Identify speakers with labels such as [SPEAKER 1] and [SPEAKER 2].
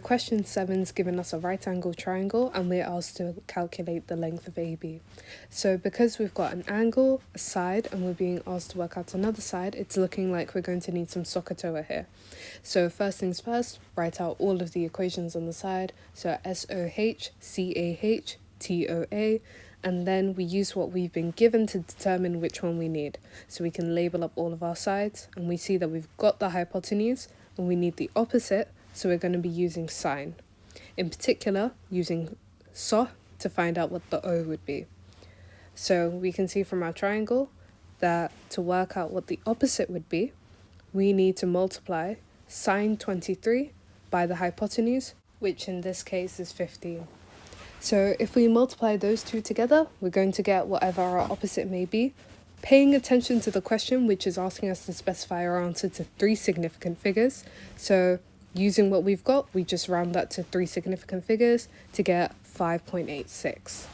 [SPEAKER 1] Question 7 is given us a right angle triangle and we're asked to calculate the length of AB. So because we've got an angle, a side, and we're being asked to work out another side, it's looking like we're going to need some SOH CAH TOA here. So first things first, write out all of the equations on the side. So SOH CAH TOA, and then we use what we've been given to determine which one we need. So we can label up all of our sides, and we see that we've got the hypotenuse and we need the opposite. So we're going to be using sine. In particular, using SOH to find out what the O would be. So we can see from our triangle that to work out what the opposite would be, we need to multiply sine 23 by the hypotenuse, which in this case is 15. So if we multiply those two together, we're going to get whatever our opposite may be. Paying attention to the question, which is asking us to specify our answer to 3 significant figures. So using what we've got, we just round that to 3 significant figures to get 5.86.